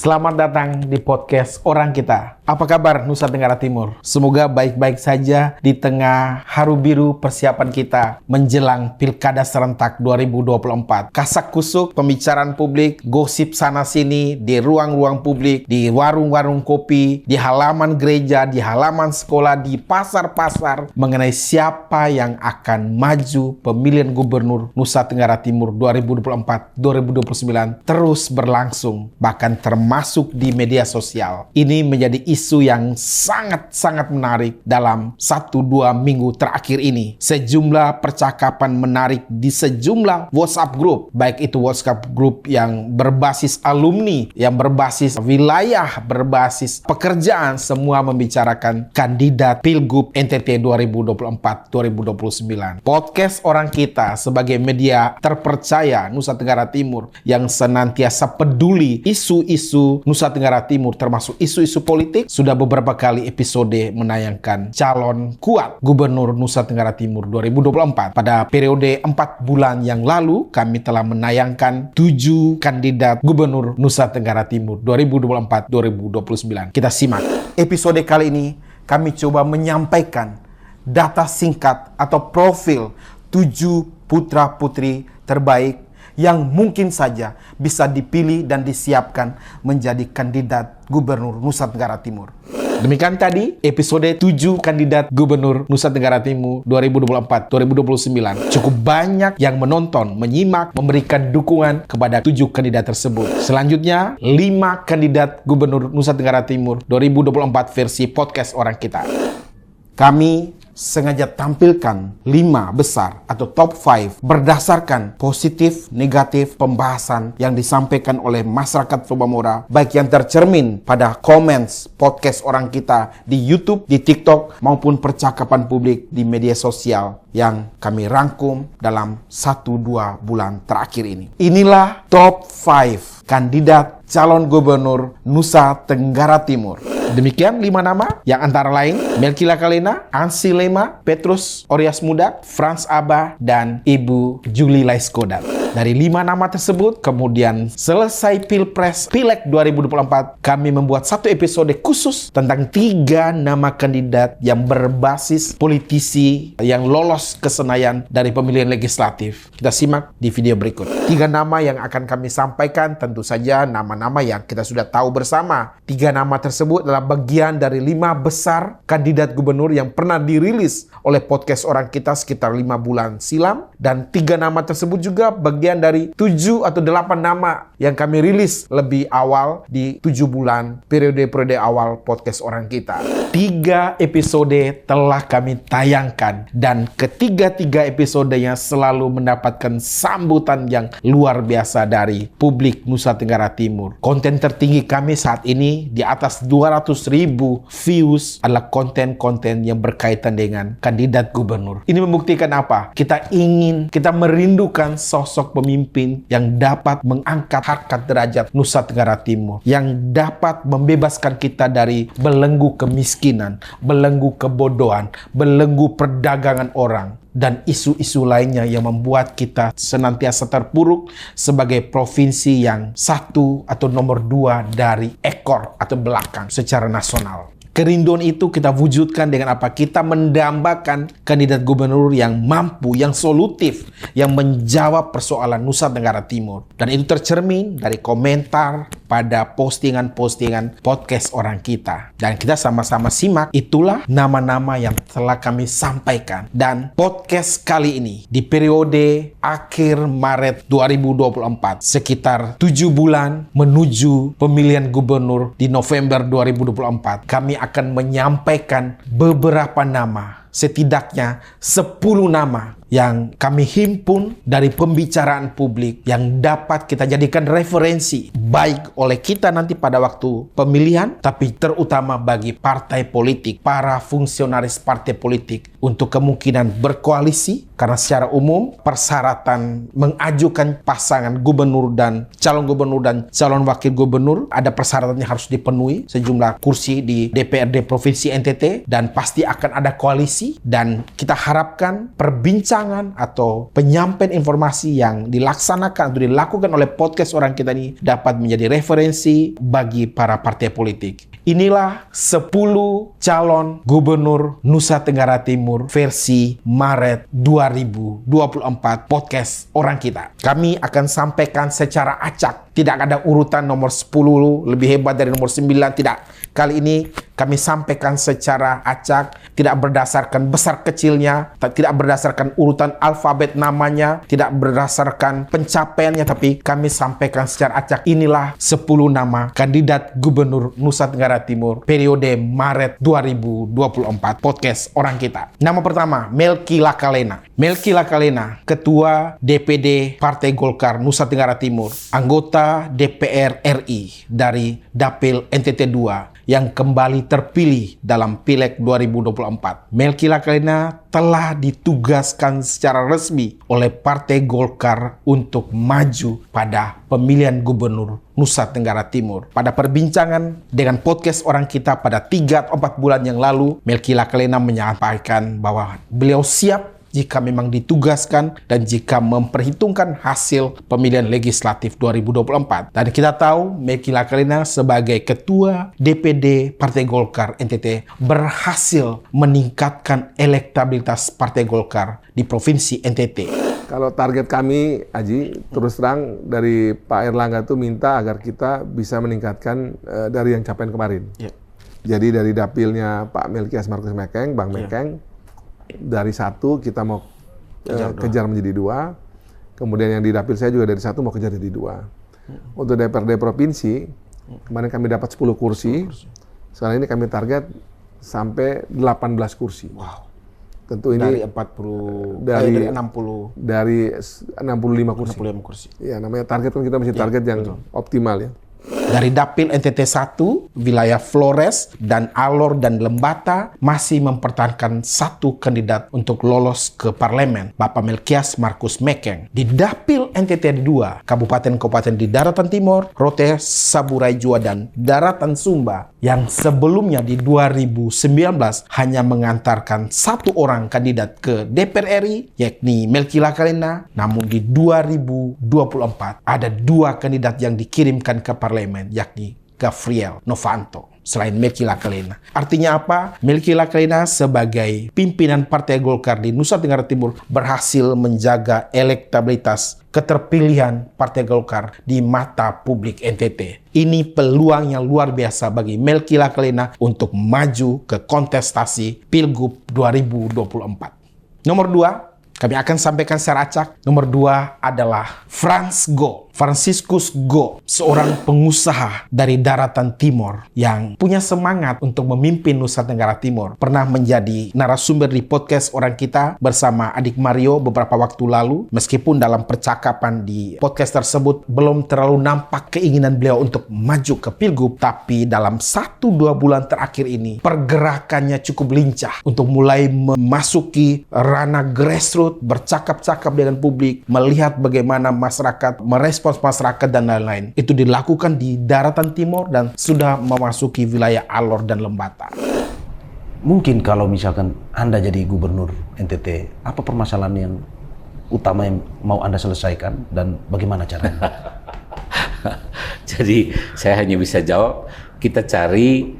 Selamat datang di podcast Orang Kita. Apa kabar Nusa Tenggara Timur? Semoga baik-baik saja di tengah haru biru persiapan kita menjelang Pilkada Serentak 2024. Kasak kusuk pembicaraan publik, gosip sana-sini di ruang-ruang publik, di warung-warung kopi, di halaman gereja, di halaman sekolah, di pasar-pasar mengenai siapa yang akan maju pemilihan gubernur Nusa Tenggara Timur 2024-2029 terus berlangsung, bahkan termasuk di media sosial. Ini menjadi isu yang sangat-sangat menarik dalam 1-2 minggu terakhir ini. Sejumlah percakapan menarik di sejumlah WhatsApp group, baik itu WhatsApp group yang berbasis alumni, yang berbasis wilayah, berbasis pekerjaan, semua membicarakan kandidat Pilgub NTT 2024-2029. Podcast Orang Kita sebagai media terpercaya Nusa Tenggara Timur yang senantiasa peduli isu-isu Nusa Tenggara Timur termasuk isu-isu politik, sudah beberapa kali episode menayangkan calon kuat Gubernur Nusa Tenggara Timur 2024. Pada periode 4 bulan yang lalu, kami telah menayangkan 7 kandidat Gubernur Nusa Tenggara Timur 2024-2029. Kita simak. Episode kali ini, kami coba menyampaikan data singkat atau profil 7 putra-putri terbaik yang mungkin saja bisa dipilih dan disiapkan menjadi kandidat Gubernur Nusa Tenggara Timur. Demikian tadi episode 7 kandidat Gubernur Nusa Tenggara Timur 2024-2029. Cukup banyak yang menonton, menyimak, memberikan dukungan kepada 7 kandidat tersebut. Selanjutnya, 5 kandidat Gubernur Nusa Tenggara Timur 2024 versi podcast Orang Kita. Kami sengaja tampilkan 5 besar atau top 5 berdasarkan positif, negatif pembahasan yang disampaikan oleh masyarakat Tobamora, baik yang tercermin pada comments podcast Orang Kita di YouTube, di TikTok, maupun percakapan publik di media sosial yang kami rangkum dalam 1-2 bulan terakhir ini. Inilah top 5 kandidat calon gubernur Nusa Tenggara Timur. Demikian 5 nama yang antara lain Melki Lakalena, Ansi Lema, Petrus Orias Muda, Frans Abah, dan Ibu Julie Laiskodat. Dari 5 nama tersebut, kemudian selesai Pilpres Pileg 2024, kami membuat satu episode khusus tentang 3 nama kandidat yang berbasis politisi yang lolos ke Senayan dari pemilihan legislatif. Kita simak di video berikut. 3 nama yang akan kami sampaikan tentu saja nama-nama yang kita sudah tahu bersama. 3 nama tersebut adalah bagian dari 5 besar kandidat gubernur yang pernah dirilis oleh podcast Orang Kita sekitar 5 bulan silam. Dan 3 nama tersebut juga bagian dari 7 atau 8 nama yang kami rilis lebih awal di 7 bulan periode-periode awal podcast Orang Kita. 3 episode telah kami tayangkan dan ketiga-tiga episodenya selalu mendapatkan sambutan yang luar biasa dari publik Nusa Tenggara Timur. Konten tertinggi kami saat ini di atas 200.000 views adalah konten-konten yang berkaitan dengan kandidat gubernur. Ini membuktikan apa? Kita merindukan sosok pemimpin yang dapat mengangkat harkat derajat Nusa Tenggara Timur, yang dapat membebaskan kita dari belenggu kemiskinan, belenggu kebodohan, belenggu perdagangan orang, dan isu-isu lainnya yang membuat kita senantiasa terpuruk sebagai provinsi yang 1 atau nomor 2 dari ekor atau belakang secara nasional. Kerinduan itu kita wujudkan dengan apa? Kita mendambakan kandidat gubernur yang mampu, yang solutif, yang menjawab persoalan Nusa Tenggara Timur. Dan itu tercermin dari komentar pada postingan-postingan podcast Orang Kita. Dan kita sama-sama simak, itulah nama-nama yang telah kami sampaikan. Dan podcast kali ini di periode akhir Maret 2024, sekitar 7 bulan menuju pemilihan gubernur di November 2024, kami akan menyampaikan beberapa nama, setidaknya 10 nama yang kami himpun dari pembicaraan publik yang dapat kita jadikan referensi baik oleh kita nanti pada waktu pemilihan, tapi terutama bagi partai politik, para fungsionaris partai politik untuk kemungkinan berkoalisi, karena secara umum persyaratan mengajukan pasangan gubernur dan calon wakil gubernur ada persyaratannya harus dipenuhi, sejumlah kursi di DPRD Provinsi NTT, dan pasti akan ada koalisi. Dan kita harapkan perbincangan perbincangan atau penyampaian informasi yang dilaksanakan atau dilakukan oleh podcast orang kita ini dapat menjadi referensi bagi para partai politik. Inilah 10 calon gubernur Nusa Tenggara Timur versi Maret 2024 podcast orang kita. Kami akan sampaikan secara acak. Tidak ada urutan nomor 10 lebih hebat dari nomor 9, tidak. Kali ini kami sampaikan secara acak, tidak berdasarkan besar kecilnya, tidak berdasarkan urutan alfabet namanya, tidak berdasarkan pencapaiannya, tapi kami sampaikan secara acak. Inilah 10 nama kandidat gubernur Nusa Tenggara Timur periode Maret 2024 podcast orang kita. Nama pertama, Melki Lakalena. Melki Lakalena, Ketua DPD Partai Golkar Nusa Tenggara Timur, anggota DPR RI dari Dapil NTT 2 yang kembali terpilih dalam Pileg 2024. Melki Lakalena telah ditugaskan secara resmi oleh Partai Golkar untuk maju pada pemilihan gubernur Nusa Tenggara Timur. Pada perbincangan dengan podcast orang kita pada 3 atau 4 bulan yang lalu, Melki Lakalena menyampaikan bahwa beliau siap jika memang ditugaskan dan jika memperhitungkan hasil pemilihan legislatif 2024. Dan kita tahu Melki Lakalena sebagai Ketua DPD Partai Golkar NTT berhasil meningkatkan elektabilitas Partai Golkar di Provinsi NTT. Kalau target kami, Aji, terus terang dari Pak Erlangga itu minta agar kita bisa meningkatkan dari yang capaian kemarin. Yeah. Jadi dari dapilnya Pak Melkias Markus Mekeng, Bang Mekeng, dari 1 kita mau kejar menjadi 2. Kemudian yang di dapil saya juga dari 1 mau kejar jadi 2. Untuk DPRD provinsi, kemarin kami dapat 10 kursi. Sekarang ini kami target sampai 18 kursi. Wow. Tentu ini dari 40 dari 60 dari 65 kursi. 65 kursi. Ya, namanya target kan kita mesti target yang optimal ya. Dari Dapil NTT 1, wilayah Flores dan Alor dan Lembata masih mempertahankan 1 kandidat untuk lolos ke parlemen, Bapak Melkias Markus Mekeng. Di Dapil NTT 2, kabupaten-kabupaten di Daratan Timur, Rote, Saburai Jua, dan Daratan Sumba, yang sebelumnya di 2019 hanya mengantarkan 1 orang kandidat ke DPR RI, yakni Melki Lakalena, namun di 2024 ada 2 kandidat yang dikirimkan ke parlemen, yakni Gafriel Novanto selain Melki Lakalena. Artinya apa? Melki Lakalena sebagai pimpinan Partai Golkar di Nusa Tenggara Timur berhasil menjaga elektabilitas keterpilihan Partai Golkar di mata publik NTT. Ini peluang yang luar biasa bagi Melki Lakalena untuk maju ke kontestasi Pilgub 2024. Nomor 2, kami akan sampaikan secara acak. Nomor 2 adalah Franciscus Go, seorang pengusaha dari Daratan Timur yang punya semangat untuk memimpin Nusa Tenggara Timur. Pernah menjadi narasumber di podcast orang kita bersama adik Mario beberapa waktu lalu. Meskipun dalam percakapan di podcast tersebut belum terlalu nampak keinginan beliau untuk maju ke Pilgub, tapi dalam 1-2 bulan terakhir ini pergerakannya cukup lincah untuk mulai memasuki ranah grassroots, bercakap-cakap dengan publik, melihat bagaimana masyarakat merespons masyarakat dan lain-lain. Itu dilakukan di Daratan Timur dan sudah memasuki wilayah Alor dan Lembata. Mungkin kalau misalkan Anda jadi gubernur NTT, apa permasalahan yang utama yang mau Anda selesaikan dan bagaimana caranya? Jadi saya hanya bisa jawab, kita cari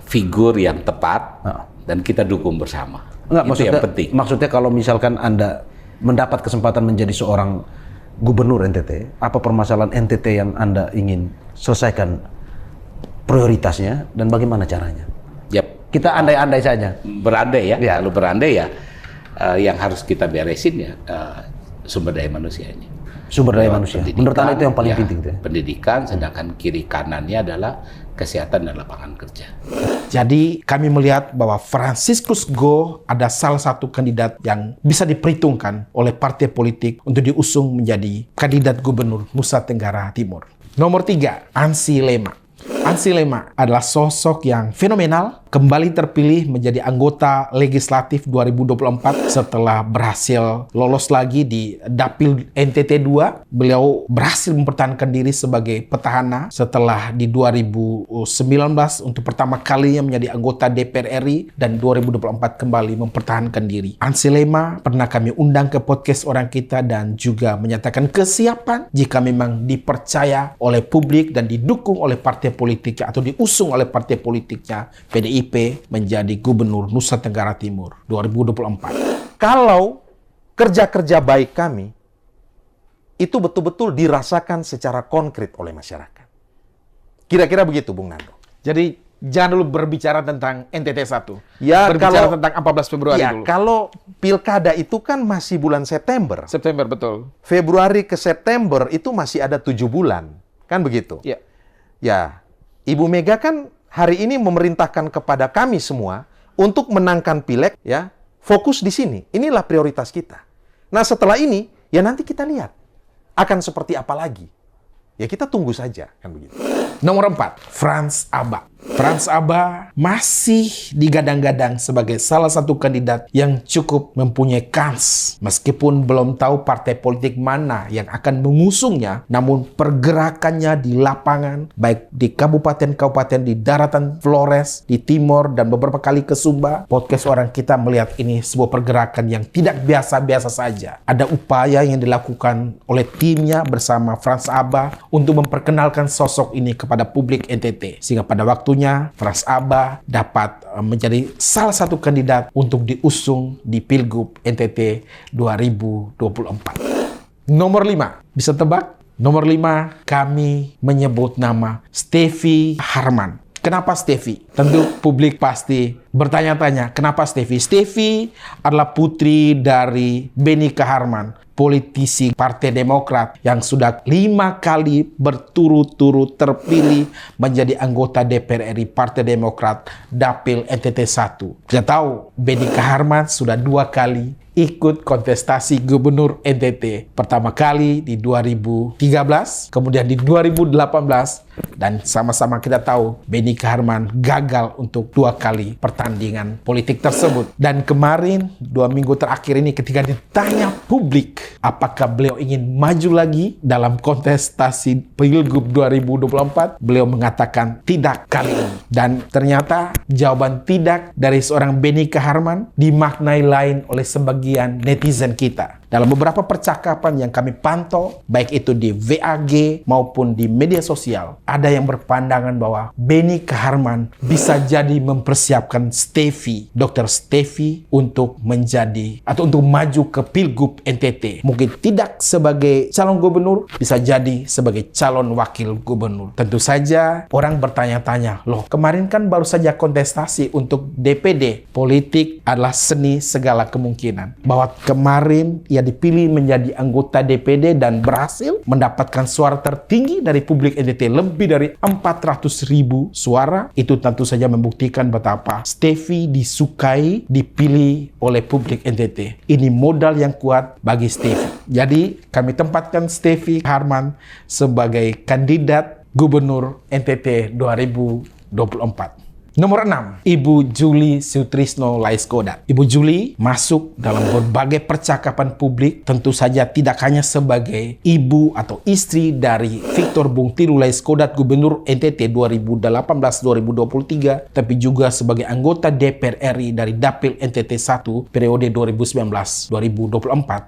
figur yang tepat dan kita dukung bersama. Enggak, itu yang penting. Maksudnya kalau misalkan Anda mendapat kesempatan menjadi seorang gubernur NTT, apa permasalahan NTT yang Anda ingin selesaikan prioritasnya dan bagaimana caranya? Yap. Kita andai-andai saja. Berandai ya, kalau berandai ya yang harus kita beresin ya sumber daya manusianya. Sumber daya manusia. Menurut Anda itu yang paling penting. Pendidikan, sedangkan kiri kanannya adalah kesehatan dan lapangan kerja. Jadi kami melihat bahwa Franciscus Go ada salah satu kandidat yang bisa diperhitungkan oleh partai politik untuk diusung menjadi kandidat gubernur Nusa Tenggara Timur. Nomor 3, Ansi Lema. Ansi Lema adalah sosok yang fenomenal, kembali terpilih menjadi anggota legislatif 2024 setelah berhasil lolos lagi di Dapil NTT 2. Beliau berhasil mempertahankan diri sebagai petahana setelah di 2019 untuk pertama kalinya menjadi anggota DPR RI dan 2024 kembali mempertahankan diri. Ansi Lema pernah kami undang ke podcast Orang Kita dan juga menyatakan kesiapan jika memang dipercaya oleh publik dan didukung oleh partai politiknya atau diusung oleh partai politiknya PDIP menjadi Gubernur Nusa Tenggara Timur 2024. Kalau kerja-kerja baik kami itu betul-betul dirasakan secara konkret oleh masyarakat. Kira-kira begitu, Bung Nando. Jadi jangan dulu berbicara tentang NTT 1. Ya, berbicara kalau- tentang 14 Februari Ya, dulu. kalau pilkada itu kan masih bulan September. September, betul. Februari ke September itu masih ada 7 bulan. Kan begitu? Ya. Ya, Ibu Mega kan hari ini memerintahkan kepada kami semua untuk menangkan pileg, ya, fokus di sini. Inilah prioritas kita. Nah, setelah ini, ya nanti kita lihat akan seperti apa lagi. Ya kita tunggu saja, kan begitu. Nomor 4, Frans Aba. Frans Aba masih digadang-gadang sebagai salah satu kandidat yang cukup mempunyai kans. Meskipun belum tahu partai politik mana yang akan mengusungnya, namun pergerakannya di lapangan, baik di kabupaten-kabupaten di daratan Flores, di Timor, dan beberapa kali ke Sumba, podcast Orang Kita melihat ini sebuah pergerakan yang tidak biasa-biasa saja. Ada upaya yang dilakukan oleh timnya bersama Frans Aba untuk memperkenalkan sosok ini kepada publik NTT. Sehingga pada waktunya Frans Aba dapat menjadi salah satu kandidat untuk diusung di Pilgub NTT 2024. Nomor 5, bisa tebak? Nomor 5, kami menyebut nama Steffi Harman. Kenapa Steffi? Tentu publik pasti bertanya-tanya, kenapa Steffi? Steffi adalah putri dari Benika Harman, politisi Partai Demokrat yang sudah 5 kali berturut-turut terpilih menjadi anggota DPR RI Partai Demokrat Dapil NTT 1. Kita tahu Benika Harman sudah 2 kali ikut kontestasi gubernur NTT. Pertama kali di 2013, kemudian di 2018, dan sama-sama kita tahu Benika Harman gagal untuk 2 kali pertandingan politik tersebut. Dan kemarin 2 minggu terakhir ini ketika ditanya publik apakah beliau ingin maju lagi dalam kontestasi Pilgub 2024, beliau mengatakan tidak kali ini. Dan ternyata jawaban tidak dari seorang Benika Harman dimaknai lain oleh sebagian netizen kita. Dalam beberapa percakapan yang kami pantau, baik itu di VAG maupun di media sosial, ada yang berpandangan bahwa Benika Harman bisa jadi mempersiapkan Steffi, Dr. Steffi, untuk menjadi atau untuk maju ke Pilgub NTT. Mungkin tidak sebagai calon gubernur, bisa jadi sebagai calon wakil gubernur. Tentu saja orang bertanya-tanya, loh kemarin kan baru saja kontestasi untuk DPD. Politik adalah seni segala kemungkinan. Bahwa kemarin ia dipilih menjadi anggota DPD dan berhasil mendapatkan suara tertinggi dari publik NTT, lebih dari 400.000 suara. Itu tentu saja membuktikan betapa Steffi disukai, dipilih oleh publik NTT. Ini modal yang kuat bagi Steffi. Jadi kami tempatkan Steffi Harman sebagai kandidat gubernur NTT 2024. Nomor 6, Ibu Julie Sutrisno Laiskodat. Ibu Julie masuk dalam berbagai percakapan publik, tentu saja tidak hanya sebagai ibu atau istri dari Victor Bung Tilu Laiskodat, Gubernur NTT 2018-2023, tapi juga sebagai anggota DPR RI dari Dapil NTT 1 periode 2019-2024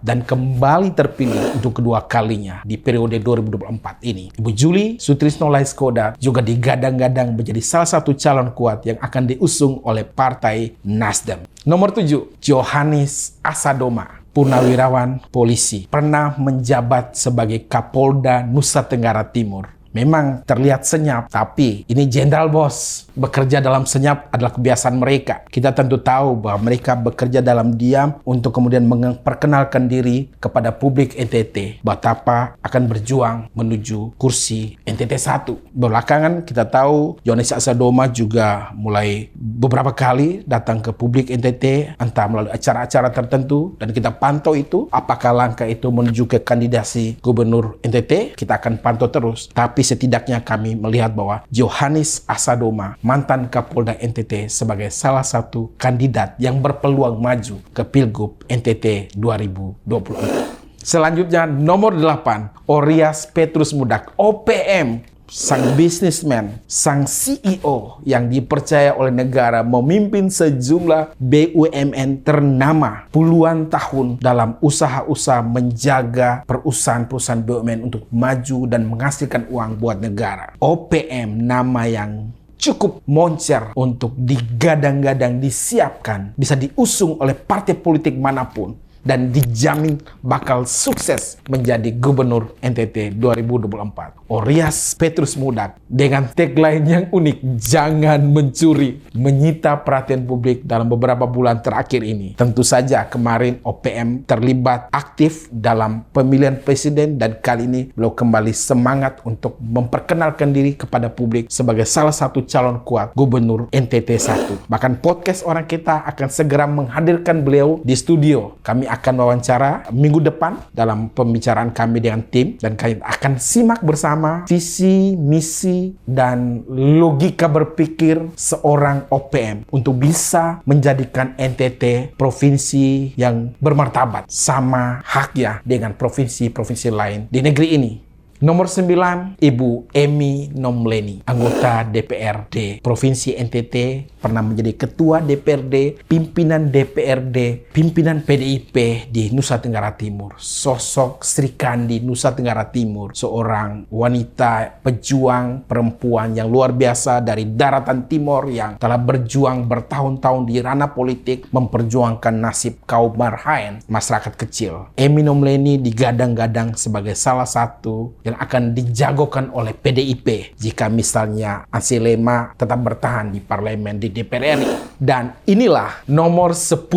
dan kembali terpilih untuk kedua kalinya di periode 2024 ini. Ibu Julie Sutrisno Laiskodat juga digadang-gadang menjadi salah satu calon kuat yang akan diusung oleh Partai Nasdem. Nomor 7, Johannes Asadoma, purnawirawan polisi, pernah menjabat sebagai Kapolda Nusa Tenggara Timur. Memang terlihat senyap, tapi ini jenderal bos. Bekerja dalam senyap adalah kebiasaan mereka. Kita tentu tahu bahwa mereka bekerja dalam diam untuk kemudian memperkenalkan diri kepada publik NTT. Betapa akan berjuang menuju kursi NTT 1. Belakangan kita tahu Johannes Asadoma juga mulai beberapa kali datang ke publik NTT, entah melalui acara-acara tertentu, dan kita pantau itu. Apakah langkah itu menuju ke kandidasi gubernur NTT? Kita akan pantau terus. Tapi setidaknya kami melihat bahwa Johannes Asadoma, mantan Kapolda NTT, sebagai salah satu kandidat yang berpeluang maju ke Pilgub NTT 2024. Selanjutnya nomor 8, Oryas Petrus Mudak, OPM. Sang bisnismen, sang CEO yang dipercaya oleh negara memimpin sejumlah BUMN ternama puluhan tahun dalam usaha-usaha menjaga perusahaan-perusahaan BUMN untuk maju dan menghasilkan uang buat negara. OPM, nama yang cukup moncer untuk digadang-gadang, disiapkan, bisa diusung oleh partai politik manapun, dan dijamin bakal sukses menjadi gubernur NTT 2024. Oryas Petrus Mudak dengan tagline yang unik, jangan mencuri, menyita perhatian publik dalam beberapa bulan terakhir ini. Tentu saja kemarin OPM terlibat aktif dalam pemilihan presiden, dan kali ini beliau kembali semangat untuk memperkenalkan diri kepada publik sebagai salah satu calon kuat gubernur NTT 1. Bahkan podcast Orang Kita akan segera menghadirkan beliau di studio. Kami akan wawancara minggu depan dalam pembicaraan kami dengan tim, dan kalian akan simak bersama visi, misi, dan logika berpikir seorang OPM untuk bisa menjadikan NTT provinsi yang bermartabat sama haknya dengan provinsi-provinsi lain di negeri ini. Nomor 9, Ibu Emy Nomleni, anggota DPRD Provinsi NTT, pernah menjadi Ketua DPRD, pimpinan DPRD, pimpinan PDIP di Nusa Tenggara Timur. Sosok Sri Kandi Nusa Tenggara Timur, seorang wanita pejuang perempuan yang luar biasa dari daratan timur yang telah berjuang bertahun-tahun di ranah politik, memperjuangkan nasib kaum marhaen, masyarakat kecil. Emy Nomleni digadang-gadang sebagai salah satu yang akan dijagokan oleh PDIP jika misalnya Ansi-Lema tetap bertahan di parlemen di DPR RI. Dan inilah nomor 10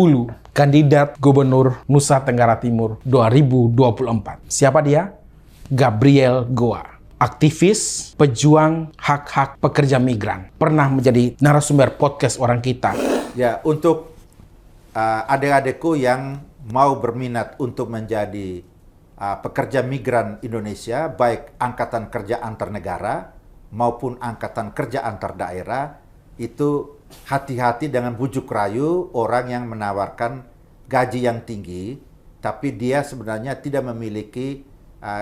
kandidat gubernur Nusa Tenggara Timur 2024. Siapa dia? Gabriel Goa, aktivis pejuang hak-hak pekerja migran, pernah menjadi narasumber podcast Orang Kita. Ya, untuk adik-adikku yang mau berminat untuk menjadi pekerja migran Indonesia, baik angkatan kerja antar negara maupun angkatan kerja antar daerah, itu hati-hati dengan bujuk rayu orang yang menawarkan gaji yang tinggi, tapi dia sebenarnya tidak memiliki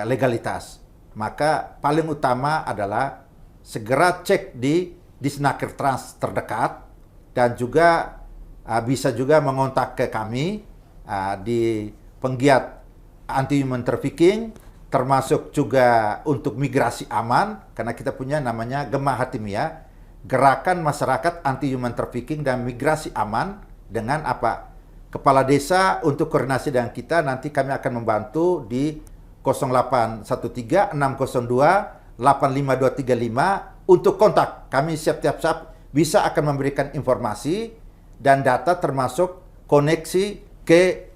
legalitas. Maka paling utama adalah segera cek di Disnaker Trans terdekat, dan juga bisa juga mengontak ke kami di penggiat anti-human trafficking, termasuk juga untuk migrasi aman, karena kita punya namanya Gemah Hatimiyah, Gerakan Masyarakat Anti-Human Trafficking dan Migrasi Aman, dengan apa? Kepala desa untuk koordinasi dengan kita, nanti kami akan membantu di 0813 602 85235 untuk kontak. Kami setiap saat bisa akan memberikan informasi dan data, termasuk koneksi ke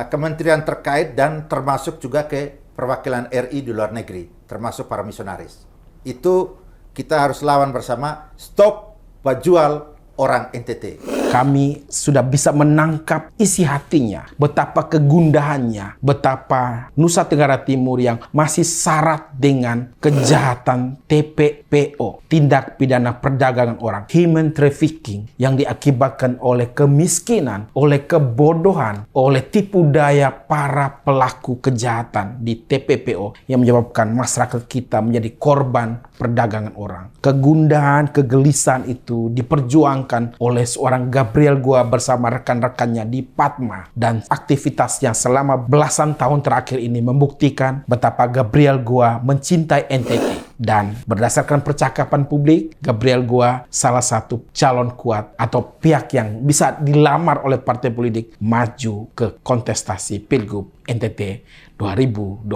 kementerian terkait dan termasuk juga ke perwakilan RI di luar negeri, termasuk para misionaris. Itu kita harus lawan bersama, stop penjual orang NTT. Kami sudah bisa menangkap isi hatinya, betapa kegundahannya, betapa Nusa Tenggara Timur yang masih syarat dengan kejahatan TPPO, tindak pidana perdagangan orang, human trafficking, yang diakibatkan oleh kemiskinan, oleh kebodohan, oleh tipu daya para pelaku kejahatan di TPPO yang menyebabkan masyarakat kita menjadi korban perdagangan orang. Kegundahan, kegelisahan itu diperjuangkan oleh seorang Gabriel Goa bersama rekan-rekannya di Padma, dan aktivitas yang selama belasan tahun terakhir ini membuktikan betapa Gabriel Goa mencintai NTT. Dan berdasarkan percakapan publik, Gabriel Goa salah satu calon kuat atau pihak yang bisa dilamar oleh partai politik maju ke kontestasi Pilgub NTT 2024.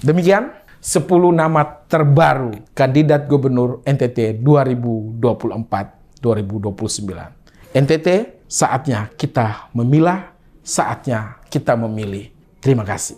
Demikian 10 nama terbaru kandidat gubernur NTT 2024-2029. NTT, saatnya kita memilah, saatnya kita memilih. Terima kasih.